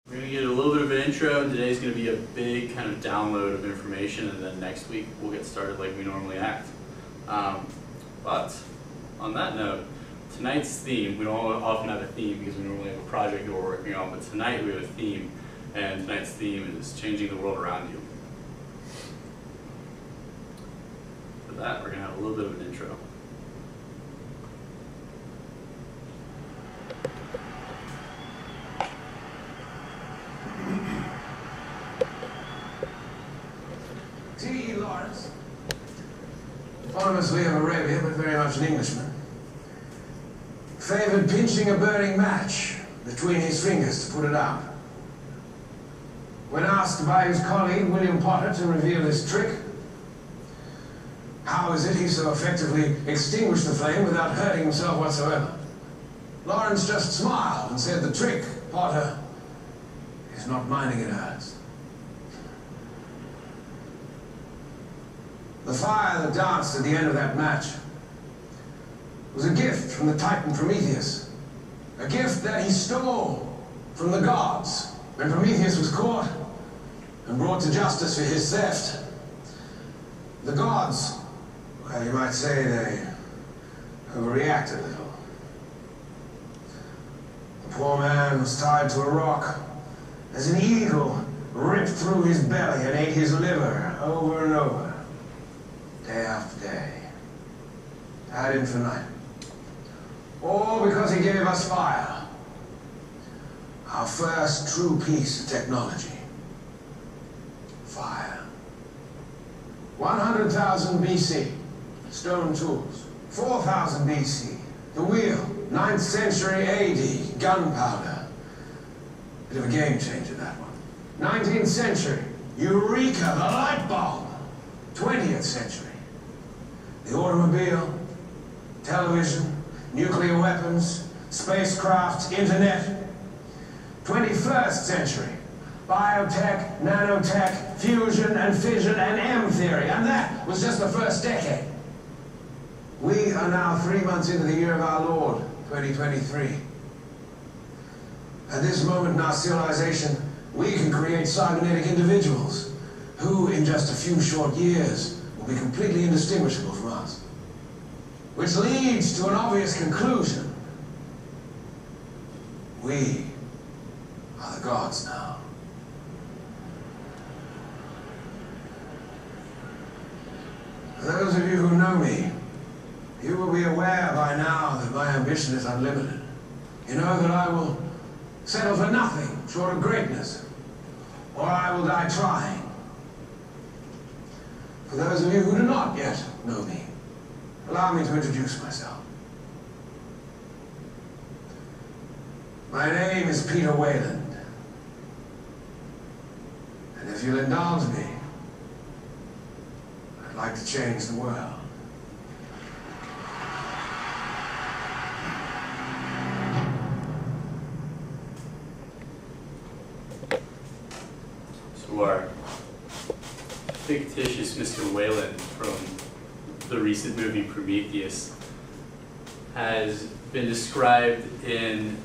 We're going to get a little bit of an intro, and today's going to be a big kind of download of information, and then next week we'll get started like we normally act. But on that note, tonight's theme, we don't often have a theme because we normally have a project that we're working on, but tonight we have a theme, and tonight's theme is changing the world around you. For that, we're going to have a little bit of an intro. T.E. Lawrence, famously of Arabia, but very much an Englishman, favored pinching a burning match between his fingers to put it out. When asked by his colleague William Potter to reveal his trick, how is it he so effectively extinguished the flame without hurting himself whatsoever, Lawrence just smiled and said, "The trick, Potter, is not minding it hurts." The fire that danced at the end of that match was a gift from the Titan Prometheus, a gift that he stole from the gods when Prometheus was caught and brought to justice for his theft. The gods, well, you might say they overreacted a little. The poor man was tied to a rock as an eagle ripped through his belly and ate his liver over and over, day after day, ad infinitum. All because he gave us fire, our first true piece of technology. Fire. 100,000 BC, stone tools. 4,000 BC, the wheel. 9th century AD, gunpowder. Bit of a game changer, that one. 19th century, Eureka, the light bulb. 20th century, the automobile, television, nuclear weapons, spacecraft, internet. 21st century, biotech, nanotech, fusion and fission and M theory. And that was just the first decade. We are now 3 months into the year of our Lord, 2023. At this moment in our civilization, we can create cybernetic individuals who, in just a few short years, will be completely indistinguishable from us. Which leads to an obvious conclusion. We are the gods now. For those of you who know me, you will be aware by now that my ambition is unlimited. You know that I will settle for nothing short of greatness, or I will die trying. For those of you who do not yet know me, allow me to introduce myself. My name is Peter Wayland, and if you'll indulge me, I'd like to change the world. So our fictitious Mr. Wayland from the recent movie Prometheus has been described in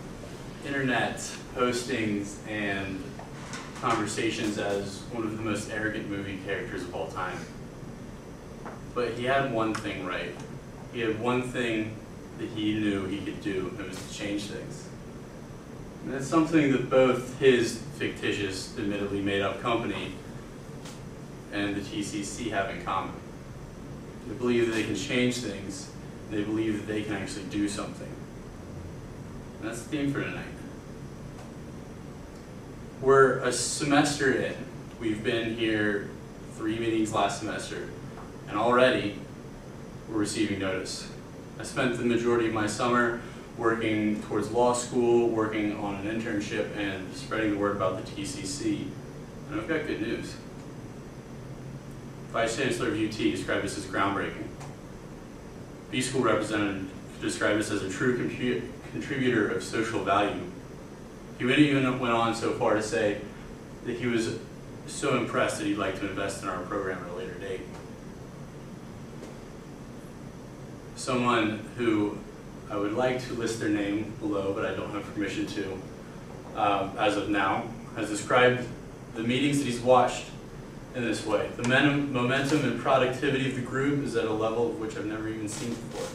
internet postings and conversations as one of the most arrogant movie characters of all time. But he had one thing right. He had one thing that he knew he could do, and it was to change things. And that's something that both his fictitious, admittedly made-up company and the TCC have in common. They believe that they can change things, and they believe that they can actually do something. And that's the theme for tonight. We're a semester in. We've been here 3 meetings last semester, and already we're receiving notice. I spent the majority of my summer working towards law school, working on an internship, and spreading the word about the TCC. And I've got good news. Vice Chancellor of UT described this as groundbreaking. B-School representative described this as a true contributor of social value. He even went on so far to say that he was so impressed that he'd like to invest in our program at a later date. Someone who I would like to list their name below, but I don't have permission to, as of now, has described the meetings that he's watched in this way. The momentum and productivity of the group is at a level of which I've never even seen before.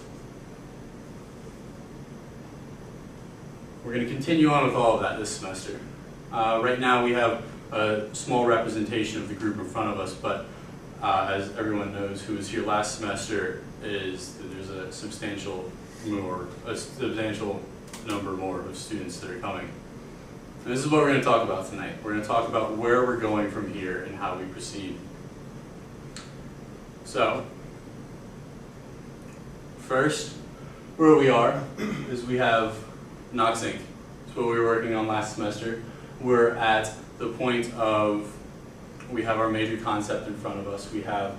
We're going to continue on with all of that this semester. Right now we have a small representation of the group in front of us, but as everyone knows who was here last semester, there's a substantial number more of students that are coming. And this is what we're going to talk about tonight. We're going to talk about where we're going from here and how we proceed. So, first, where we are is we have Knox Inc. That's what we were working on last semester. We're at the point of, we have our major concept in front of us. We have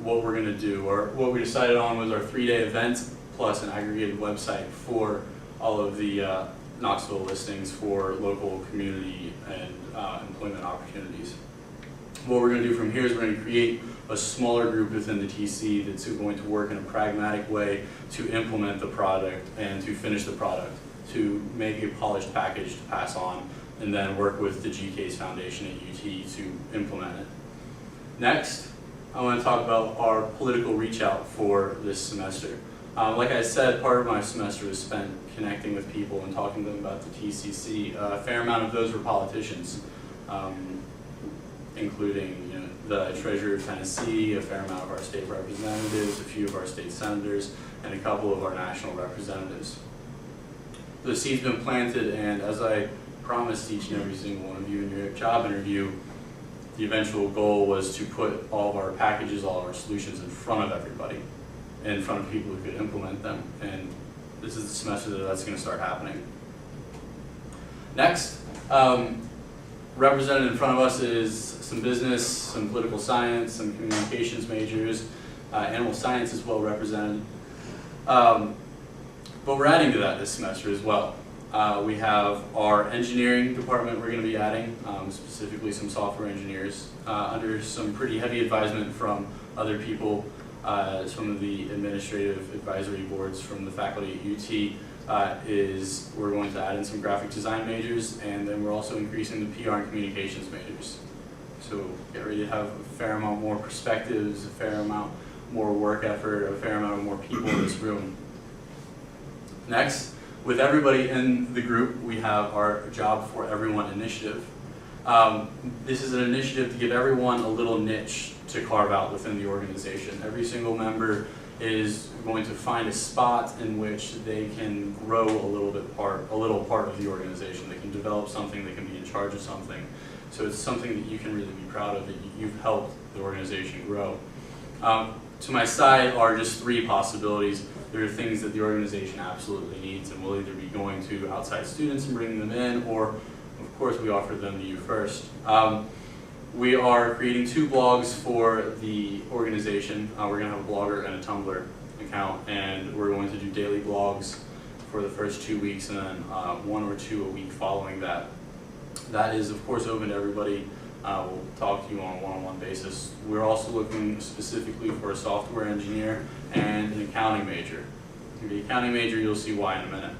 what we're going to do, or what we decided on was our 3-day event plus an aggregated website for all of the Knoxville listings for local community and employment opportunities. What we're going to do from here is we're going to create a smaller group within the TC that's going to work in a pragmatic way to implement the product and to finish the product, to make a polished package to pass on, and then work with the GCASE Foundation at UT to implement it. Next, I want to talk about our political reach out for this semester. Like I said, part of my semester was spent connecting with people and talking to them about the TCC. A fair amount of those were politicians, including the Treasurer of Tennessee, a fair amount of our state representatives, a few of our state senators, and a couple of our national representatives. The seed's been planted, and as I promised each and every single one of you in your job interview, the eventual goal was to put all of our packages, all of our solutions in front of everybody, in front of people who could implement them. And this is the semester that that's going to start happening. Next, represented in front of us is some business, some political science, some communications majors, animal science is well represented. But we're adding to that this semester as well. We have our engineering department we're going to be adding, specifically some software engineers, under some pretty heavy advisement from other people. Some of the administrative advisory boards from the faculty at UT we're going to add in some graphic design majors, and then we're also increasing the PR and communications majors. So get ready to have a fair amount more perspectives, a fair amount more work effort, a fair amount of more people in this room. Next, with everybody in the group, we have our Job for Everyone initiative. This is an initiative to give everyone a little niche to carve out within the organization. Every single member is going to find a spot in which they can grow a little part of the organization. They can develop something, they can be in charge of something. So it's something that you can really be proud of, that you've helped the organization grow. To my side are just 3 possibilities. There are things that the organization absolutely needs, and we'll either be going to outside students and bringing them in, or of course we offer them to you first. We are creating 2 blogs for the organization. We're going to have a Blogger and a Tumblr account, and we're going to do daily blogs for the first 2 weeks, and then 1 or 2 a week following that. That is, of course, open to everybody. We'll talk to you on a one-on-one basis. We're also looking specifically for a software engineer and an accounting major. The accounting major, you'll see why in a minute.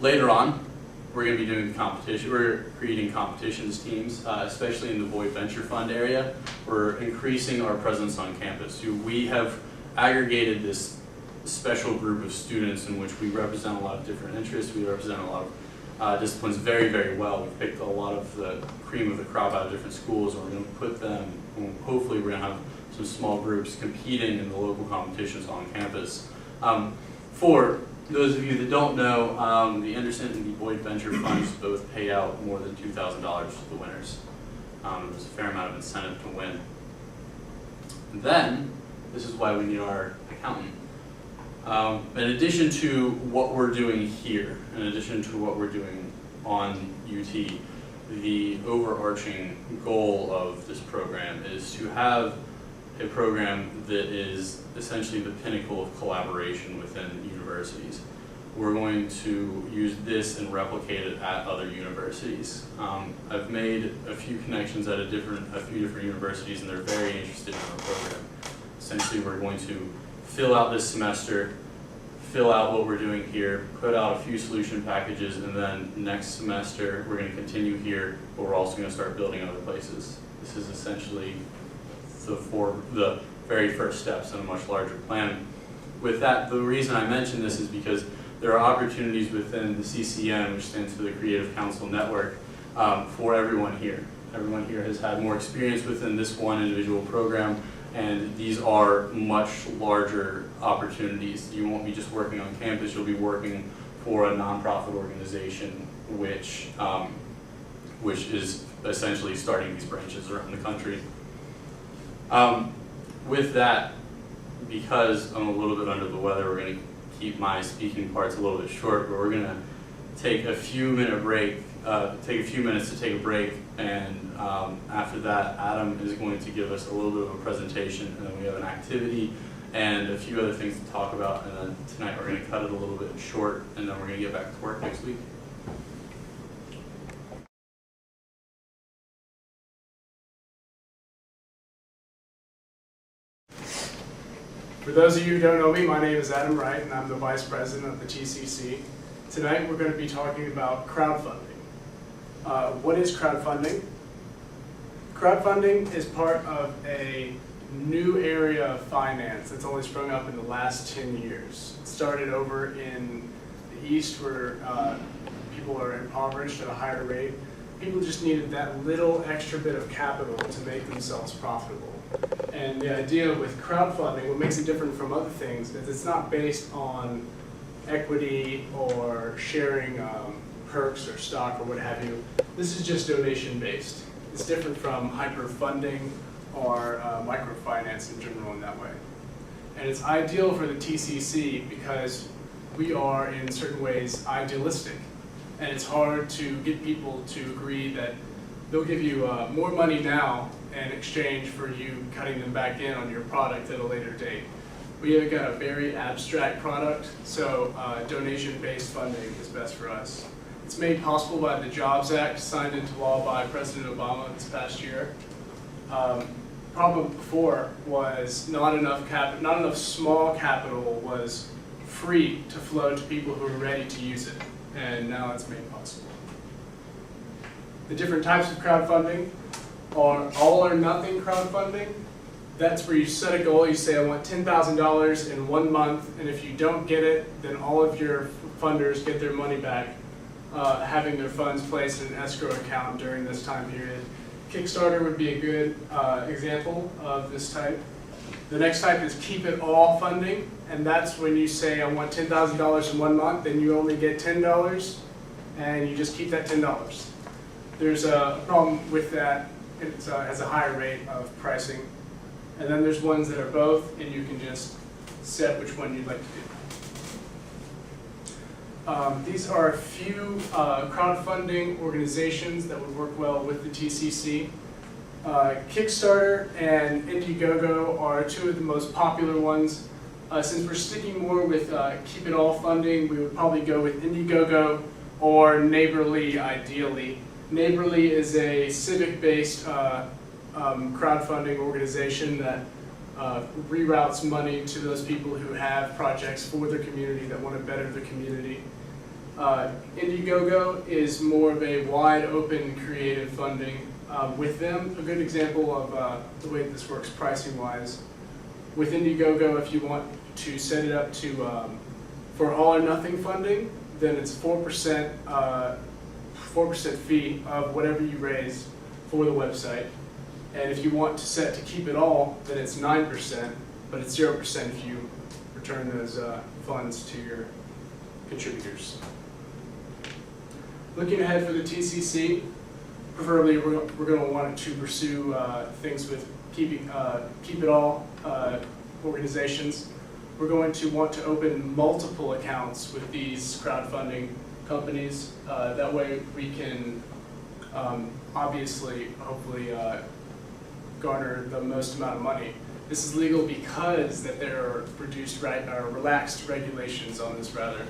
Later on, we're going to be doing competition. We're creating competitions teams, especially in the Boyd Venture Fund area. We're increasing our presence on campus. We have aggregated this special group of students in which we represent a lot of different interests. We represent a lot of disciplines very, very well. We've picked a lot of the cream of the crop out of different schools, and we're going to put them, hopefully we're going to have some small groups competing in the local competitions on campus. For those of you that don't know, the Anderson and the Boyd Venture Funds both pay out more than $2,000 to the winners. There's a fair amount of incentive to win. And then, this is why we need our accountant. In addition to what we're doing here, in addition to what we're doing on UT, the overarching goal of this program is to have a program that is essentially the pinnacle of collaboration within universities. We're going to use this and replicate it at other universities. I've made a few connections at a few different universities, and they're very interested in our program. Essentially, we're going to fill out this semester, fill out what we're doing here, put out a few solution packages, and then next semester we're going to continue here, but we're also going to start building other places. This is essentially the very first steps in a much larger plan. With that, the reason I mention this is because there are opportunities within the CCN, which stands for the Creative Council Network, for everyone here. Everyone here has had more experience within this one individual program, and these are much larger opportunities. You won't be just working on campus, you'll be working for a nonprofit organization which is essentially starting these branches around the country. With that, because I'm a little bit under the weather, we're going to keep my speaking parts a little bit short, but we're going to take a few minutes to take a break, and after that, Adam is going to give us a little bit of a presentation, and then we have an activity and a few other things to talk about, and then tonight we're going to cut it a little bit short, and then we're going to get back to work next week. For those of you who don't know me, my name is Adam Wright, and I'm the Vice President of the TCC. Tonight we're going to be talking about crowdfunding. What is crowdfunding? Crowdfunding is part of a new area of finance that's only sprung up in the last 10 years. It started over in the East where people are impoverished at a higher rate. People just needed that little extra bit of capital to make themselves profitable. And the idea with crowdfunding, what makes it different from other things, is it's not based on equity or sharing perks or stock or what have you. This is just donation based. It's different from hyper-funding or microfinance in general in that way. And it's ideal for the TCC because we are in certain ways idealistic. And it's hard to get people to agree that they'll give you more money now in exchange for you cutting them back in on your product at a later date. We have got a very abstract product, so donation-based funding is best for us. It's made possible by the Jobs Act, signed into law by President Obama this past year. Problem before was not enough small capital was free to flow to people who are ready to use it, and now it's made possible. The different types of crowdfunding are all or nothing crowdfunding. That's where you set a goal, you say I want $10,000 in 1 month, and if you don't get it, then all of your funders get their money back, having their funds placed in an escrow account during this time period. Kickstarter would be a good example of this type. The next type is keep it all funding, and that's when you say I want $10,000 in 1 month, then you only get $10, and you just keep that $10. There's a problem with that. It has a higher rate of pricing. And then there's ones that are both, and you can just set which one you'd like to do. These are a few crowdfunding organizations that would work well with the TCC. Kickstarter and Indiegogo are two of the most popular ones. Since we're sticking more with keep it all funding, we would probably go with Indiegogo or Neighborly ideally. Neighborly is a civic-based crowdfunding organization that reroutes money to those people who have projects for their community that want to better the community. Indiegogo is more of a wide open creative funding. With them, a good example of the way this works pricing wise. With Indiegogo, if you want to set it up to for all or nothing funding, then it's 4% fee of whatever you raise for the website. And if you want to set to keep it all, then it's 9%, but it's 0% if you return those funds to your contributors. Looking ahead for the TCC, preferably we're going to want to pursue things with keep it all organizations. We're going to want to open multiple accounts with these crowdfunding companies. That way we can obviously, hopefully, garner the most amount of money. This is legal because that there are relaxed regulations on this rather.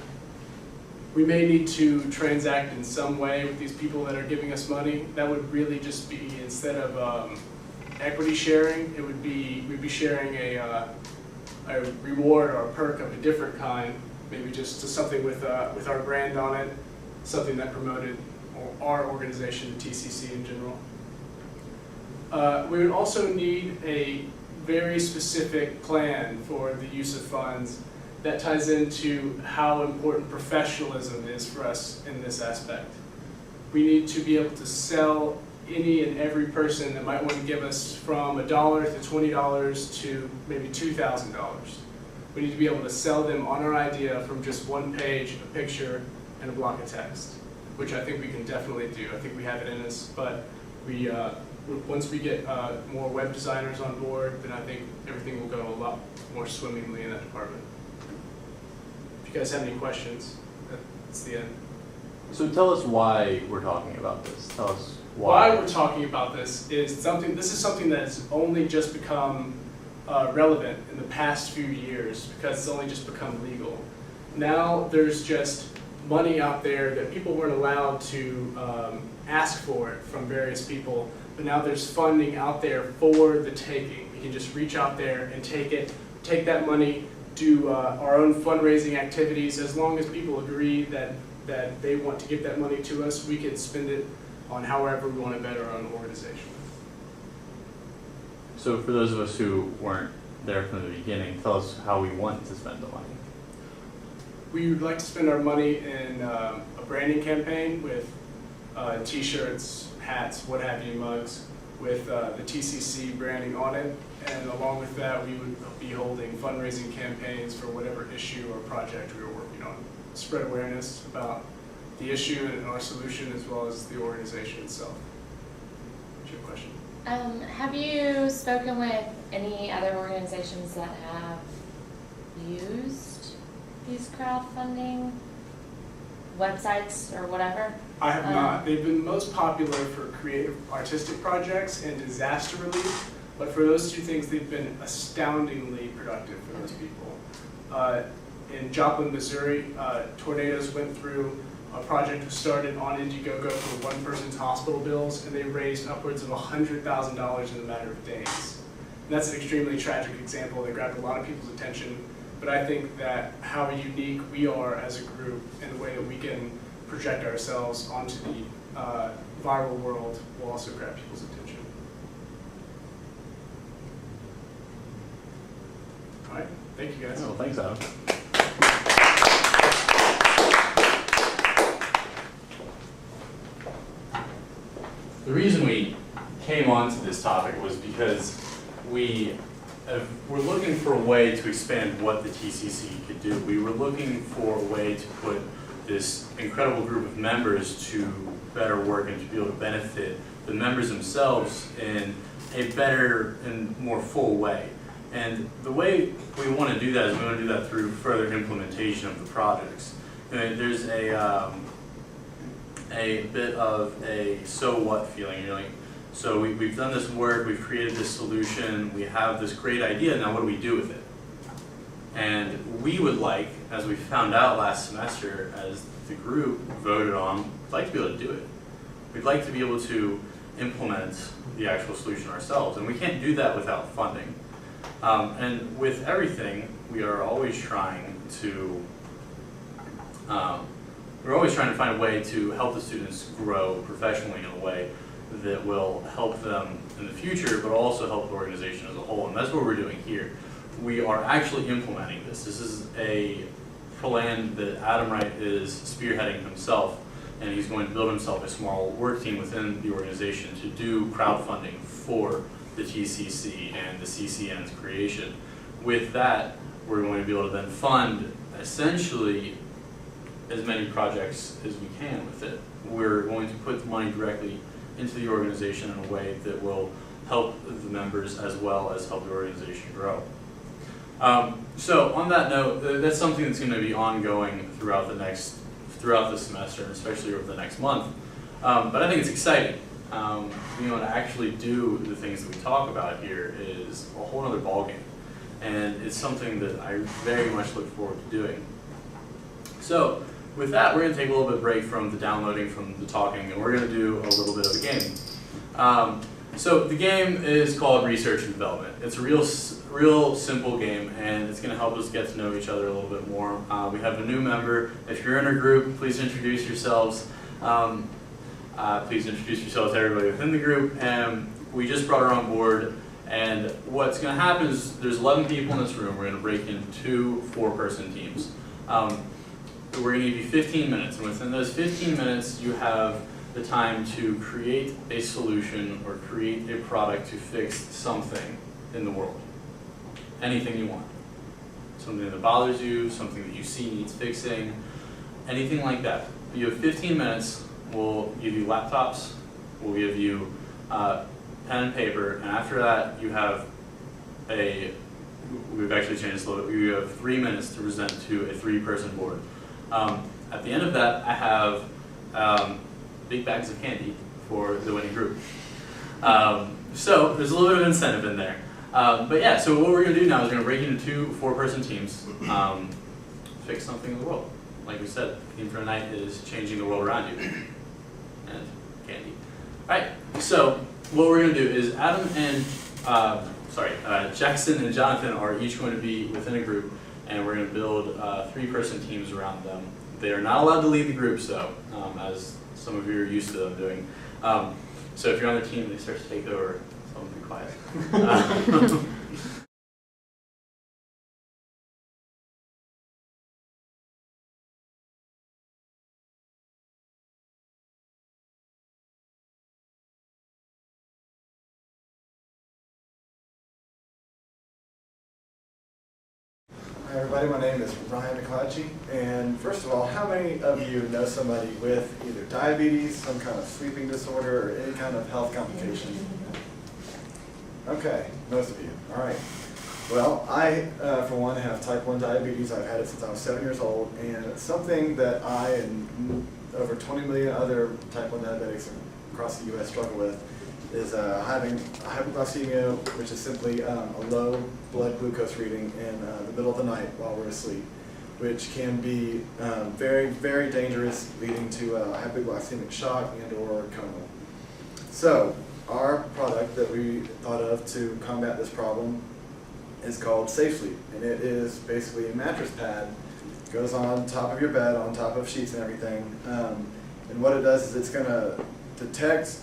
We may need to transact in some way with these people that are giving us money. That would really just be, instead of equity sharing, we'd be sharing a reward or a perk of a different kind maybe just something with our brand on it, something that promoted our organization, the TCC in general. We would also need a very specific plan for the use of funds that ties into how important professionalism is for us in this aspect. We need to be able to sell any and every person that might want to give us from $1 to $20 to maybe $2,000. We need to be able to sell them on our idea from just one page, a picture, and a block of text, which I think we can definitely do. I think we have it in us, but once we get more web designers on board, then I think everything will go a lot more swimmingly in that department. If you guys have any questions, that's the end. So tell us why we're talking about this. Tell us Why we're talking about this is something that has only just become relevant in the past few years because it's only just become legal. Now there's just money out there that people weren't allowed to ask for it from various people, but now there's funding out there for the taking. We can just reach out there and take that money, do our own fundraising activities. As long as people agree that they want to give that money to us, we can spend it on however we want to better our own organization. So for those of us who weren't there from the beginning, tell us how we want to spend the money. We would like to spend our money in a branding campaign with t-shirts, hats, what have you, mugs, with the TCC branding on it. And along with that, we would be holding fundraising campaigns for whatever issue or project we were working on. Spread awareness about the issue and our solution, as well as the organization itself. What's your question? Have you spoken with any other organizations that have used these crowdfunding websites or whatever? I have not. They've been most popular for creative artistic projects and disaster relief, but for those two things, they've been astoundingly productive for those people. In Joplin, Missouri, tornadoes went through. A project was started on Indiegogo for one person's hospital bills, and they raised upwards of $100,000 in a matter of days. And that's an extremely tragic example that grabbed a lot of people's attention, but I think that how unique we are as a group and the way that we can project ourselves onto the viral world will also grab people's attention. All right, thank you guys. Oh, thanks, Adam. The reason we came onto this topic was because we're looking for a way to expand what the TCC could do. We were looking for a way to put this incredible group of members to better work and to be able to benefit the members themselves in a better and more full way. And the way we want to do that is we want to do that through further implementation of the projects. And there's a bit of a so what feeling. You're like, so we've done this work, we've created this solution, we have this great idea, now what do we do with it? And we would like, as we found out last semester, as the group voted on, we'd like to be able to do it. We'd like to be able to implement the actual solution ourselves, and we can't do that without funding. And with everything, we are always trying to find a way to help the students grow professionally in a way that will help them in the future, but also help the organization as a whole. And that's what we're doing here. We are actually implementing this. This is a plan that Adam Wright is spearheading himself, and he's going to build himself a small work team within the organization to do crowdfunding for the TCC and the CCN's creation. With that, we're going to be able to then fund essentially as many projects as we can with it. We're going to put the money directly into the organization in a way that will help the members as well as help the organization grow. So on that note, that's something that's going to be ongoing throughout the semester, and especially over the next month. But I think it's exciting. Being able to actually do the things that we talk about here is a whole other ballgame, and it's something that I very much look forward to doing. So with that, we're going to take a little bit of break from the downloading, from the talking, and we're going to do a little bit of a game. So the game is called Research and Development. It's a real simple game, and it's going to help us get to know each other a little bit more. We have a new member. If you're in our group, please introduce yourselves. Please introduce yourselves to everybody within the group. And we just brought her on board. And what's going to happen is there's 11 people in this room. We're going to break into 2 4-person teams. We're going to give you 15 minutes, and within those 15 minutes, you have the time to create a solution or create a product to fix something in the world. Anything you want. Something that bothers you, something that you see needs fixing, anything like that. You have 15 minutes. We'll give you laptops. We'll give you pen and paper, and after that, you have we've actually changed this a little bit. You have 3 minutes to present to a 3-person board. At the end of that, I have big bags of candy for the winning group. So there's a little bit of incentive in there. But yeah, so what we're going to do now is we're going to break into 2 4-person teams, fix something in the world. Like we said, the theme for tonight is changing the world around you. And candy. Alright, so what we're going to do is Adam and, Jackson and Jonathan are each going to be within a group, and we're going to build 3-person teams around them. They are not allowed to lead the groups though, as some of you are used to them doing. So if you're on their team and they start to take over, someone be quiet. Hi everybody, my name is Ryan McClatchy, and first of all, how many of you know somebody with either diabetes, some kind of sleeping disorder, or any kind of health complication? Okay, most of you. All right. Well, I, for one, have type 1 diabetes. I've had it since I was 7 years old, and it's something that I and over 20 million other type 1 diabetics across the U.S. struggle with is having hypoglycemia, which is simply a low blood glucose reading in the middle of the night while we're asleep, which can be very, very dangerous, leading to hypoglycemic shock and or coma. So our product that we thought of to combat this problem is called Safe Sleep, and it is basically a mattress pad. It goes on top of your bed, on top of sheets and everything, and what it does is it's going to detect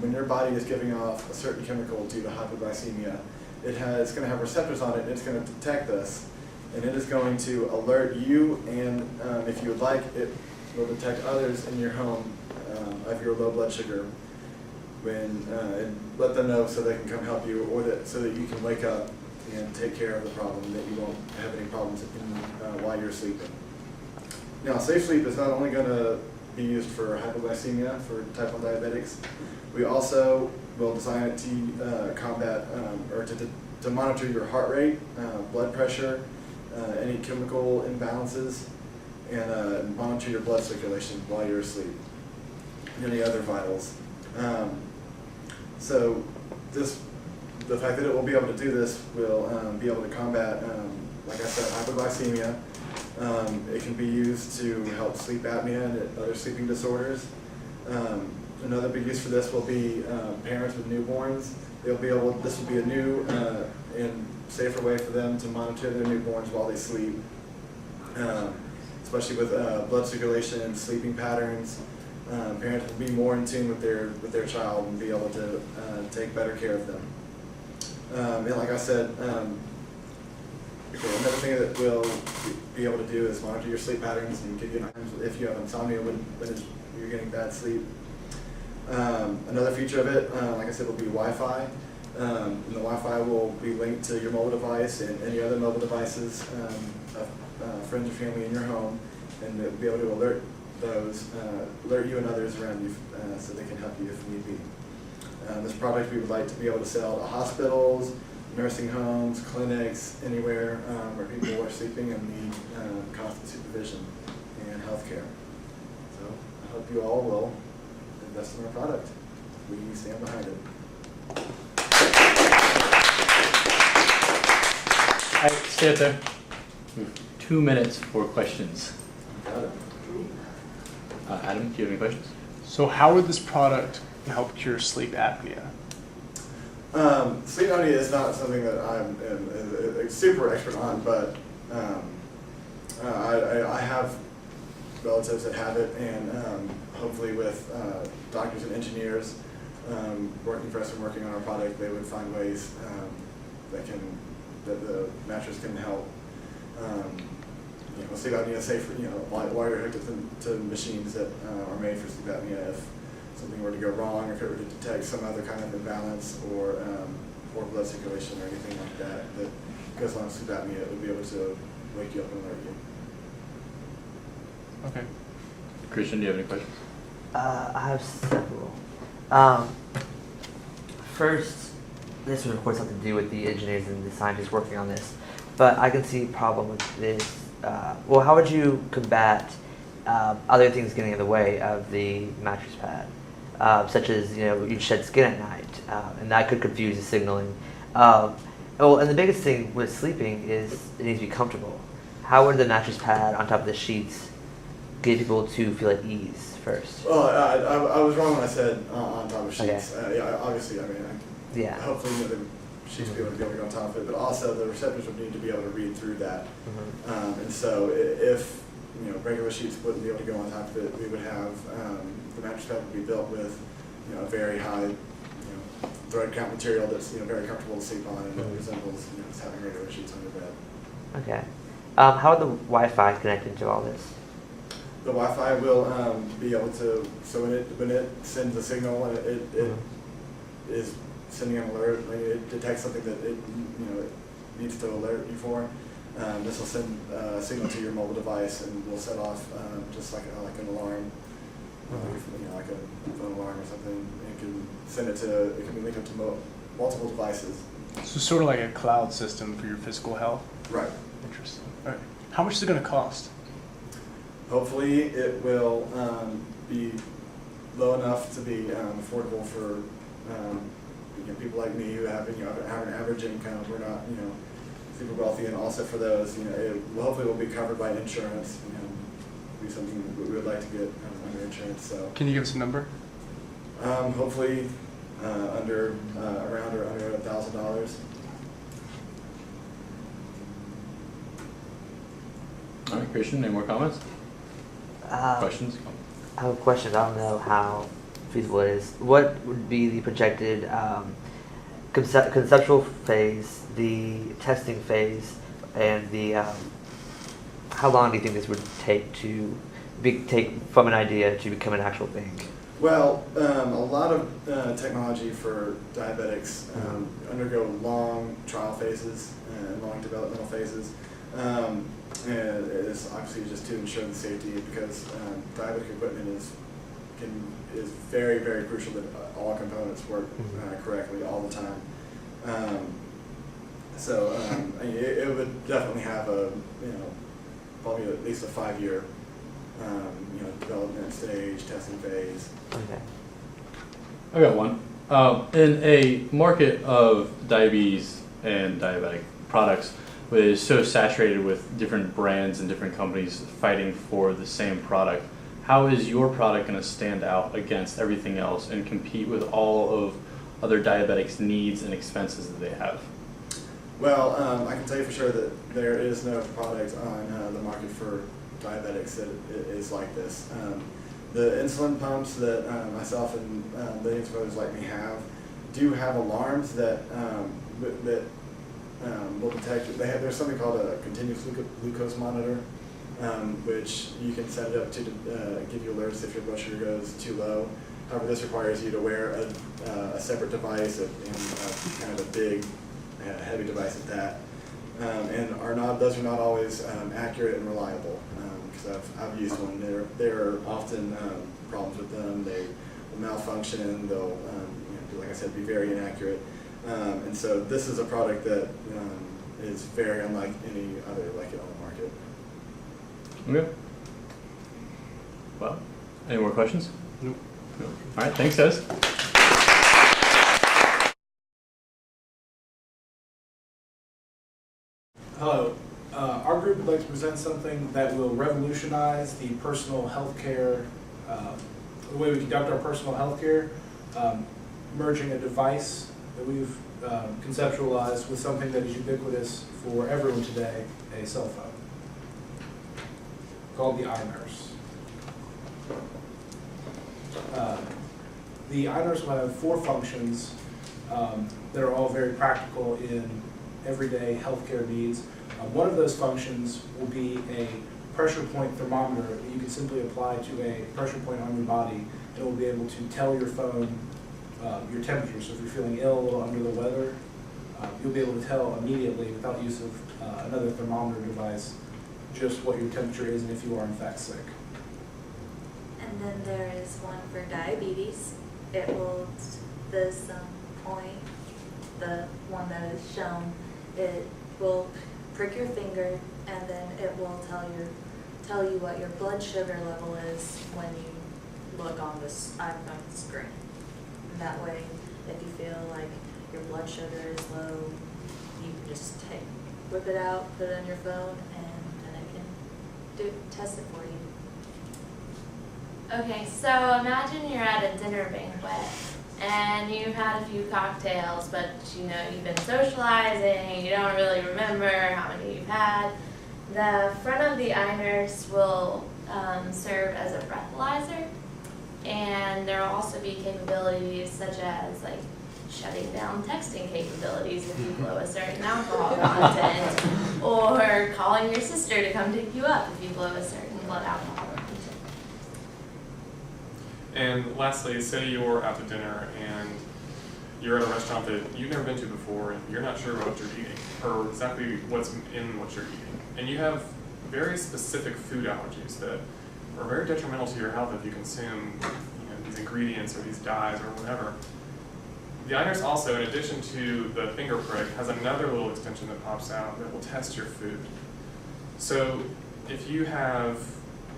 when your body is giving off a certain chemical due to hypoglycemia. It's going to have receptors on it, and it's going to detect this, and it is going to alert you, and if you would like, it will detect others in your home of your low blood sugar, and let them know so they can come help you, or so that you can wake up and take care of the problem, that you won't have any problems while you're sleeping. Now, Safe Sleep is not only going to be used for hypoglycemia for type 1 diabetics. We also will design it to combat or to monitor your heart rate, blood pressure, any chemical imbalances, and monitor your blood circulation while you're asleep, and any other vitals. So the fact that it will be able to do this will be able to combat, like I said, hypoglycemia. It can be used to help sleep apnea and other sleeping disorders. Another big use for this will be parents with newborns. This will be a new and safer way for them to monitor their newborns while they sleep, especially with blood circulation and sleeping patterns. Parents will be more in tune with their child and be able to take better care of them. And like I said, another thing that we'll be able to do is monitor your sleep patterns and give you if you have insomnia when you're getting bad sleep. Another feature of it, like I said, will be Wi-Fi. And the Wi-Fi will be linked to your mobile device and any other mobile devices of friends or family in your home, and they'll be able to alert you and others around you so they can help you if need be. This product we would like to be able to sell to hospitals, nursing homes, clinics, anywhere where people are sleeping and need constant supervision and health care. So I hope you all will invest in our product. We stand behind it. All right, stay up there. 2 minutes for questions. Got it. Adam, do you have any questions? So how would this product help cure sleep apnea? Sleep apnea is not something that I'm a super expert on, but I have relatives that have it, and hopefully with doctors and engineers working for us and working on our product, they would find ways that the mattress can help. Sleep apnea is safe for, while you're hooked up to machines that are made for sleep apnea. If something were to go wrong, or if it were to detect some other kind of imbalance or poor blood circulation or anything like that that goes on with sleep apnea, it would be able to wake you up and alert you. Okay. Christian, do you have any questions? I have several. First, this would of course have to do with the engineers and the scientists working on this, but I can see a problem with this. Well, how would you combat other things getting in the way of the mattress pad, such as you shed skin at night, and that could confuse the signaling. Well, and the biggest thing with sleeping is it needs to be comfortable. How would the mattress pad on top of the sheets get people to feel at ease first? Well, I was wrong when I said on top of sheets. Okay. Yeah, obviously, Yeah. hopefully the sheets would be able to go on top of it, but also the receptors would need to be able to read through that. Mm-hmm. And so if regular sheets wouldn't be able to go on top of it, we would have the mattress pad would be built with a very high thread count material that's very comfortable to sleep on, and it resembles just having regular sheets on your bed. Okay. How would the Wi-Fi connect into all this? The Wi-Fi will be able to, so when it sends a signal and it is sending an alert, like it detects something that it needs to alert you for. This will send a signal to your mobile device and will set off just like an alarm, like a phone alarm or something. It can send it can be linked up to multiple devices. So sort of like a cloud system for your physical health? Right. Interesting. All right. How much is it going to cost? Hopefully it will be low enough to be affordable for people like me who have have an average income. We're not super wealthy, and also for those hopefully will be covered by insurance. Be something we would like to get under insurance. So can you give us a number? Hopefully around or under $1,000. All right, Christian, any more comments? Questions? I have a question. I don't know how feasible it is. What would be the projected conceptual phase, the testing phase, and the how long do you think this would take to take from an idea to become an actual thing? Well, a lot of technology for diabetics undergo long trial phases and long developmental phases. And it's obviously just to ensure the safety, because diabetic equipment is very, very crucial that all components work correctly all the time. So it would definitely have probably at least a 5-year development stage, testing phase. Okay. I got one. In a market of diabetes and diabetic products, which is so saturated with different brands and different companies fighting for the same product, how is your product going to stand out against everything else and compete with all of other diabetics' needs and expenses that they have? Well, I can tell you for sure that there is no product on the market for diabetics that is like this. The insulin pumps that myself and millions of others like me do have alarms that will detect. There's something called a continuous glucose monitor, which you can set it up to give you alerts if your blood sugar goes too low. However, this requires you to wear a separate device and kind of a big, heavy device at that, and those are not always accurate and reliable. Because I've used one. There are often problems with them. They will malfunction. They'll, like I said, be very inaccurate. And so this is a product that is very unlike any other like it on the market. Okay. Well, any more questions? Nope. No. All right, thanks, guys. Hello. Our group would like to present something that will revolutionize the personal health care, the way we conduct our personal health care, merging a device that we've conceptualized with something that is ubiquitous for everyone today, a cell phone, called the iNurse. The iNurse will have 4 functions that are all very practical in everyday healthcare needs. One of those functions will be a pressure point thermometer that you can simply apply to a pressure point on your body. It will be able to tell your phone your temperature. So if you're feeling ill, a little under the weather, you'll be able to tell immediately without use of another thermometer device just what your temperature is and if you are in fact sick. And then there is one for diabetes. It will, this point, the one that is shown, it will prick your finger and then it will tell you what your blood sugar level is when you look on this iPhone screen. And that way, if you feel like your blood sugar is low, you can just whip it out, put it on your phone, and then it can test it for you. Okay, so imagine you're at a dinner banquet and you've had a few cocktails, but you know you've been socializing, you don't really remember how many you've had. The front of the iNurse will serve as a breathalyzer, and there will also be capabilities such as like shutting down texting capabilities if you blow a certain alcohol content, or calling your sister to come pick you up if you blow a certain blood alcohol content. And lastly, say you're out to dinner and you're at a restaurant that you've never been to before and you're not sure what you're eating or exactly what's in what you're eating. And you have very specific food allergies that are very detrimental to your health if you consume these ingredients or these dyes or whatever. The iNurse also, in addition to the finger prick, has another little extension that pops out that will test your food. So if you have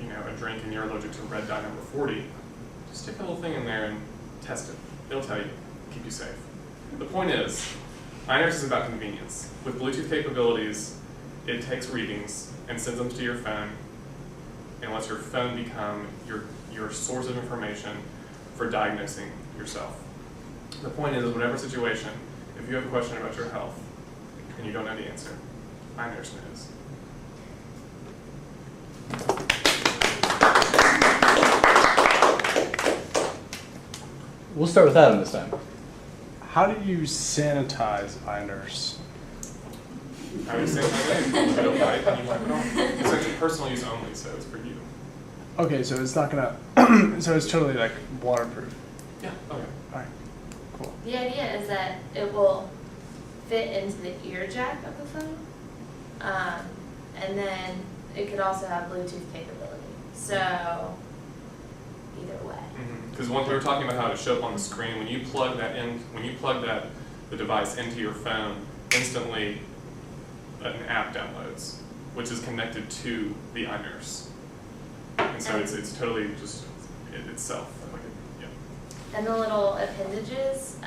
a drink and you're allergic to red dye number 40, just stick a little thing in there and test it. It'll tell you, keep you safe. The point is, iNurse is about convenience. With Bluetooth capabilities, it takes readings and sends them to your phone and lets your phone become your source of information for diagnosing yourself. The point is, whatever situation, if you have a question about your health and you don't know the answer, iNurse knows. We'll start with Adam this time. How do you sanitize iNurse? I would say you don't wipe and you wipe it off. It's actually personal use only, so it's for you. Okay, so it's not gonna, so it's totally like waterproof. Yeah. Okay. All right, cool. The idea is that it will fit into the ear jack of the phone, and then it could also have Bluetooth capability. So either way. Because we were talking about how it show up on the screen, when you plug the device into your phone, instantly an app downloads, which is connected to the iNurse. And so it's totally just itself. And the little appendages,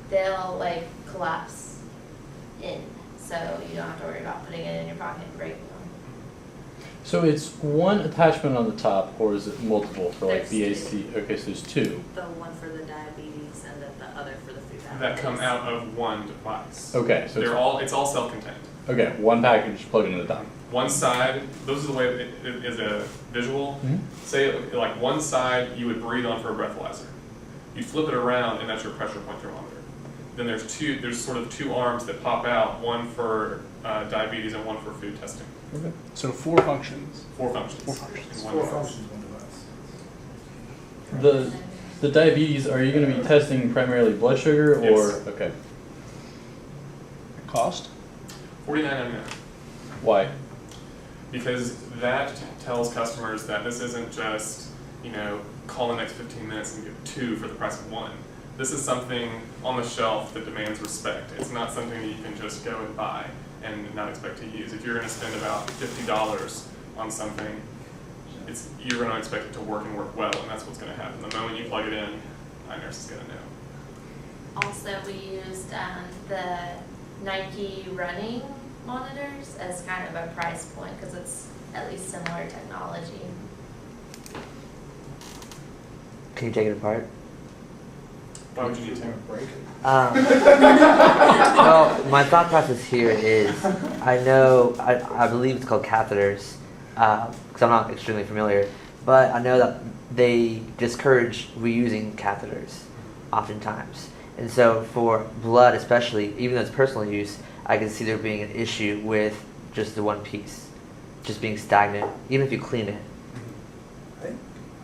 they'll like collapse in, so you don't have to worry about putting it in your pocket and breaking them. So it's one attachment on the top, or is it multiple for like There's BAC? Okay, so there's two. The one for the diabetes and then the other for the food allergies. That come out of one device. Okay, so It's all self-contained. okay, one package plugged into the top. One side, those are the way it is a visual. Say like one side you would breathe on for a breathalyzer. You flip it around and that's your pressure point thermometer. Then there's sort of two arms that pop out, one for diabetes and one for food testing. Okay. So 4 functions. 4 functions. 4 functions. in one 4 device. functions, one device. The diabetes, are you going to be testing primarily blood sugar or Yes. okay? Cost? $49.99. Why? Because that tells customers that this isn't just, call the next 15 minutes and get 2 for the price of 1. This is something on the shelf that demands respect. It's not something that you can just go and buy and not expect to use. If you're going to spend about $50 on something, you're going to expect it to work and work well, and that's what's going to happen. The moment you plug it in, iNurse is going to know. Also, we used the Nike running monitors as kind of a price point because it's at least similar technology. Can you take it apart? Why would you need to? Break it. Well, my thought process here is, I know, I believe it's called catheters, because I'm not extremely familiar, but I know that they discourage reusing catheters oftentimes. And so for blood especially, even though it's personal use, I can see there being an issue with just the one piece, just being stagnant, even if you clean it.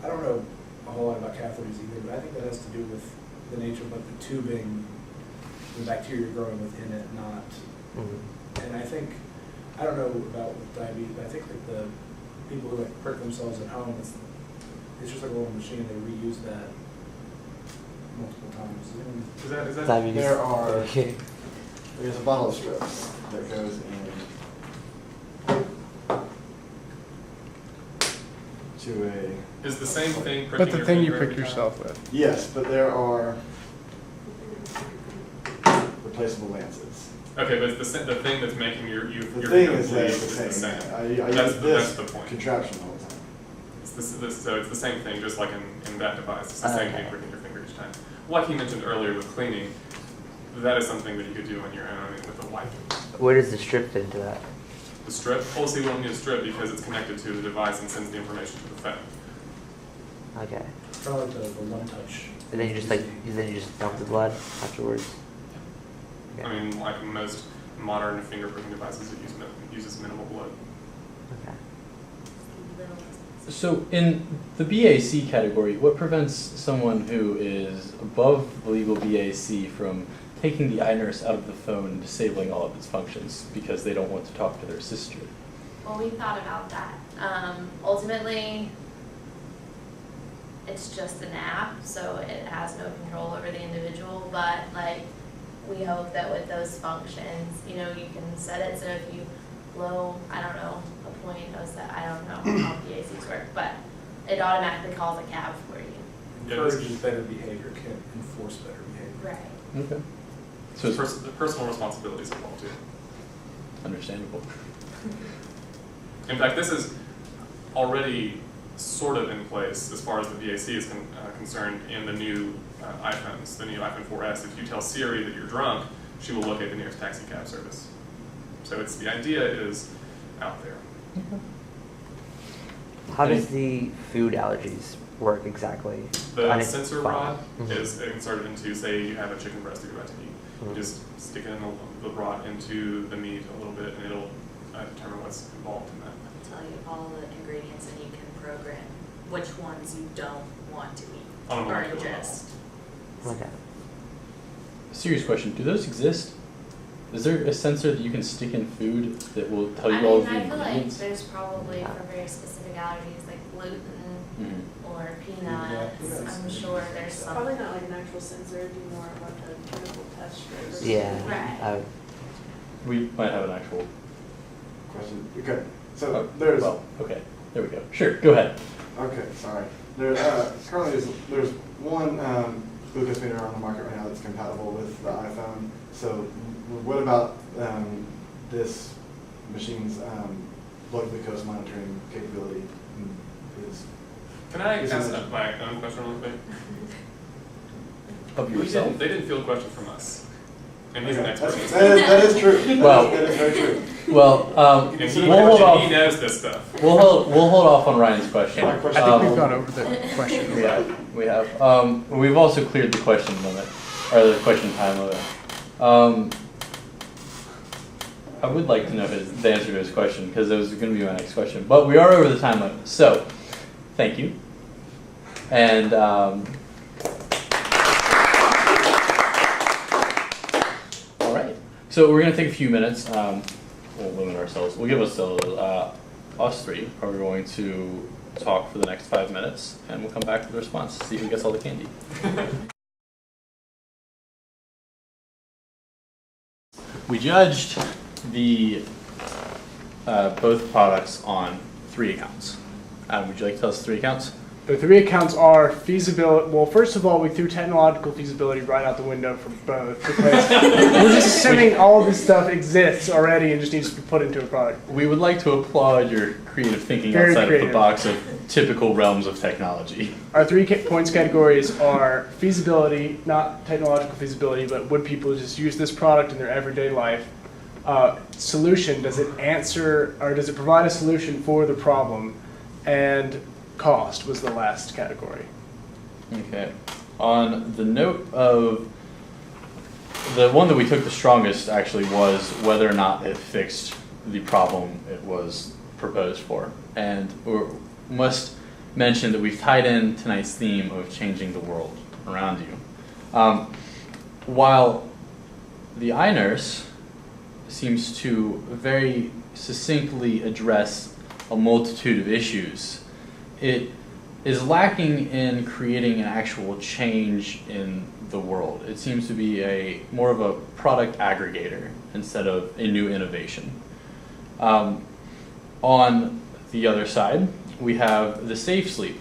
I don't know a whole lot about catheters either, but I think that has to do with the nature of like the tubing, the bacteria growing within it, not. And I think, I don't know about with diabetes, but I think like the people who like prick themselves at home, it's just like a little machine, they reuse that multiple times. Is that Diabetes. There's a bottle of strips that goes in to a, is the same thing pricking But the your thing you finger prick every time? yourself with. yes, but there are replaceable lancets. Okay, but it's the thing that's making your The finger thing is bleed that is it's the the same. same. I That's use that's this the point. contraption the whole time. So it's the same thing, just like in that device. It's the same thing pricking your finger each time. Like you mentioned earlier with cleaning, that is something that you could do on your own with a wipe. Where does the strip fit into that? The strip, also you won't need a strip because it's connected to the device and sends the information to the phone. Okay. Kind of like the one-touch. And then you just dump the blood afterwards? Okay. I mean, like most modern finger pricking devices, it uses minimal blood. Okay. So in the BAC category, what prevents someone who is above the legal BAC from taking the iNurse out of the phone and disabling all of its functions because they don't want to talk to their sister? Well, we thought about that. Ultimately, it's just an app, so it has no control over the individual, but like, we hope that with those functions, you know, you can set it so if you blow, I don't know, a point, I don't know how BACs work, but it automatically calls a cab for you. Encourages better behavior, can enforce better behavior. Right. Okay. So it's The personal responsibilities involved too. understandable. In fact, this is already sort of in place as far as the BAC is concerned in the new iPhones, the new iPhone 4S. If you tell Siri that you're drunk, she will locate the nearest taxi cab service. So it's the idea is out there. How does the food allergies work exactly? The sensor rod Mhm. is inserted into, say you have a chicken breast that you're about to eat. You just stick it in the rod into the meat a little bit and it'll determine what's involved in that. Tell you all the ingredients and you can program which ones you don't want to eat On a or molecular level. ingest. Okay. Serious question, do those exist? Is there a sensor that you can stick in food that will tell you I all mean, of the I feel like ingredients? there's probably for very specific allergies like gluten Mhm. or peanuts. peanuts. I'm sure there's some. Probably not like an actual sensor, it'd be more of like a chemical test strip or something. Yeah. Right. We might have an actual. Question. Okay. Oh, So there's. well, okay, there we go. Sure, go ahead. Okay, sorry. There's currently there's one glucose meter on the market right now that's compatible with the iPhone. So what about this machine's blood glucose monitoring capability? Can I Is ask it- my own question real quick? Of yourself? They didn't field a question from us. And he's an expert. That is true. Well- that is very true. Well, And we'll hold off. he knows this stuff. We'll hold off on Ryan's question. My question- I think we've gone over the question. We have. We've also cleared the question limit, or the question time limit. I would like to know the answer to his question, because that was going to be my next question. But we are over the time limit, so thank you. And all right. So we're going to take a few minutes. We'll limit ourselves. We'll give us us three are going to talk for the next 5 minutes, and we'll come back with the response, see who gets all the candy. We judged the both products on 3 accounts. Adam, would you like to tell us 3 accounts? The three accounts are feasibility. Well, first of all, we threw technological feasibility right out the window for both because we're just assuming all of this stuff exists already and just needs to be put into a product. We would like to applaud your creative thinking Very outside of creative. the box of typical realms of technology. Our 3 points categories are feasibility, not technological feasibility, but would people just use this product in their everyday life? Solution, does it answer or does it provide a solution for the problem? And cost was the last category. Okay. On the note of the one that we took the strongest actually was whether or not it fixed the problem it was proposed for. And we must mention that we've tied in tonight's theme of changing the world around you. While the iNurse seems to very succinctly address a multitude of issues, it is lacking in creating an actual change in the world. It seems to be more of a product aggregator instead of a new innovation. On the other side, we have the Safe Sleep.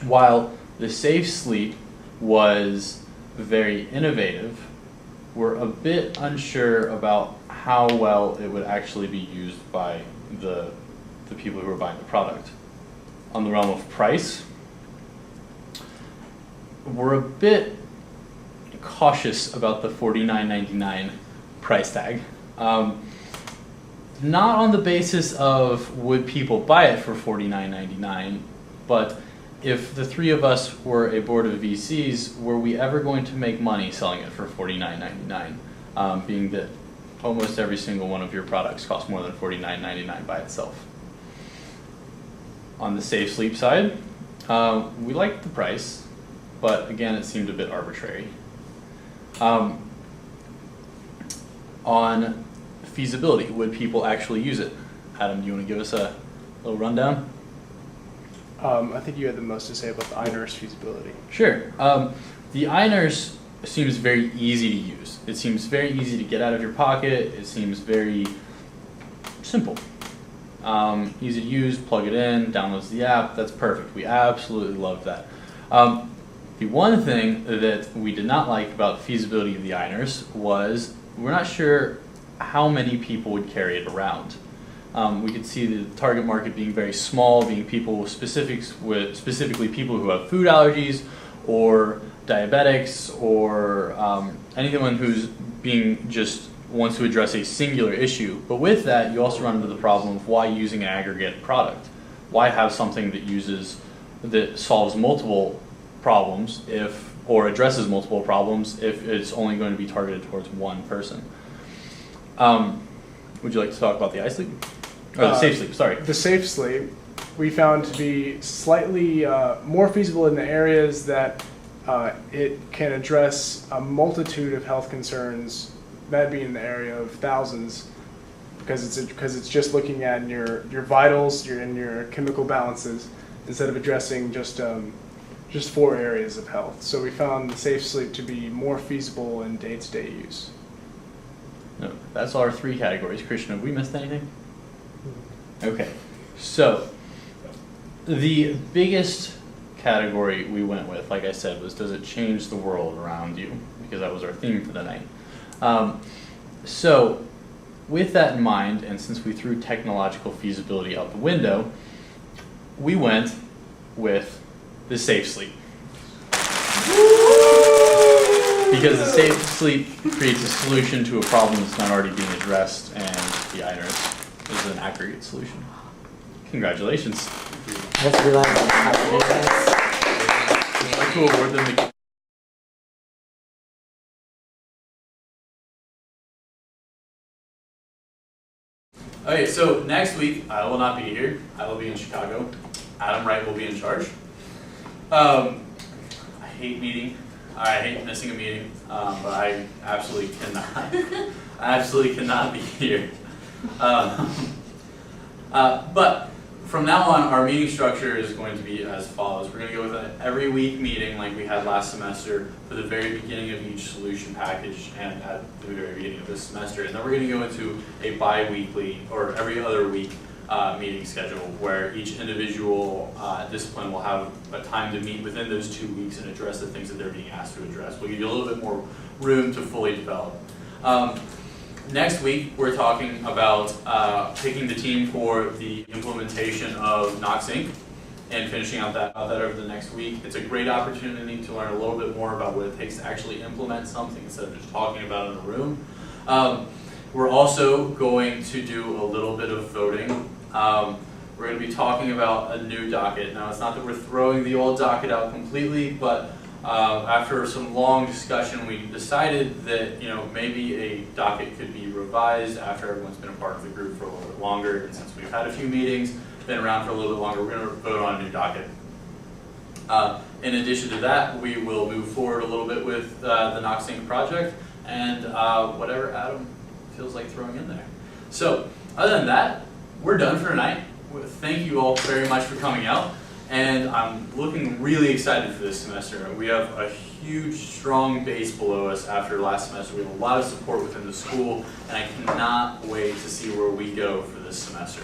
While the Safe Sleep was very innovative, we're a bit unsure about how well it would actually be used by the people who are buying the product. On the realm of price, we're a bit cautious about the $49.99 price tag. Not on the basis of would people buy it for $49.99, but if the three of us were a board of VCs, were we ever going to make money selling it for $49.99, being that almost every single one of your products costs more than $49.99 by itself. On the Safe Sleep side, we liked the price, but again, it seemed a bit arbitrary. On feasibility, would people actually use it? Adam, do you want to give us a little rundown? I think you had the most to say about the iNurse feasibility. Sure. The iNurse seems very easy to use. It seems very easy to get out of your pocket. It seems very simple. Easy to use, plug it in, downloads the app, that's perfect. We absolutely love that. The one thing that we did not like about the feasibility of the iNurse was we're not sure how many people would carry it around. We could see the target market being very small, being people with specifically people who have food allergies or diabetics or anyone who's being just wants to address a singular issue. But with that, you also run into the problem of why using an aggregate product? Why have something that solves multiple problems or addresses multiple problems if it's only going to be targeted towards one person? Would you like to talk about the iSleep? Or the Safe Sleep, sorry. The Safe Sleep we found to be slightly more feasible in the areas that it can address a multitude of health concerns, that being in the area of thousands, because it's just looking at your vitals, your chemical balances, instead of addressing just 4 areas of health. So we found the Safe Sleep to be more feasible in day-to-day use. No, that's our 3 categories. Christian, have we missed anything? Okay, so the biggest category we went with, like I said, was does it change the world around you? Because that was our theme for the night. So with that in mind, and since we threw technological feasibility out the window, we went with the Safe Sleep. Because the Safe Sleep creates a solution to a problem that's not already being addressed, and the iNurse is an aggregate solution. Congratulations. Yes, we like I'd like to award them the Okay, so next week I will not be here. I will be in Chicago. Adam Wright will be in charge. I hate meeting. I hate missing a meeting, but I absolutely cannot be here. But from now on, our meeting structure is going to be as follows. We're going to go with an every week meeting like we had last semester for the very beginning of each solution package and at the very beginning of this semester. And then we're going to go into a bi-weekly or every other week meeting schedule where each individual discipline will have a time to meet within those 2 weeks and address the things that they're being asked to address. We'll give you a little bit more room to fully develop. Next week, we're talking about picking the team for the implementation of Knox Inc. and finishing out that over the next week. It's a great opportunity to learn a little bit more about what it takes to actually implement something instead of just talking about it in a room. We're also going to do a little bit of voting. We're going to be talking about a new docket. Now, it's not that we're throwing the old docket out completely, but after some long discussion, we decided that maybe a docket could be revised after everyone's been a part of the group for a little bit longer. And since we've had a few meetings, been around for a little bit longer, we're going to vote on a new docket. In addition to that, we will move forward a little bit with the Knox Inc project and whatever Adam feels like throwing in there. So, other than that, we're done for tonight. Thank you all very much for coming out, and I'm looking really excited for this semester. We have a huge, strong base below us after last semester. We have a lot of support within the school, and I cannot wait to see where we go for this semester.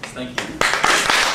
Thank you.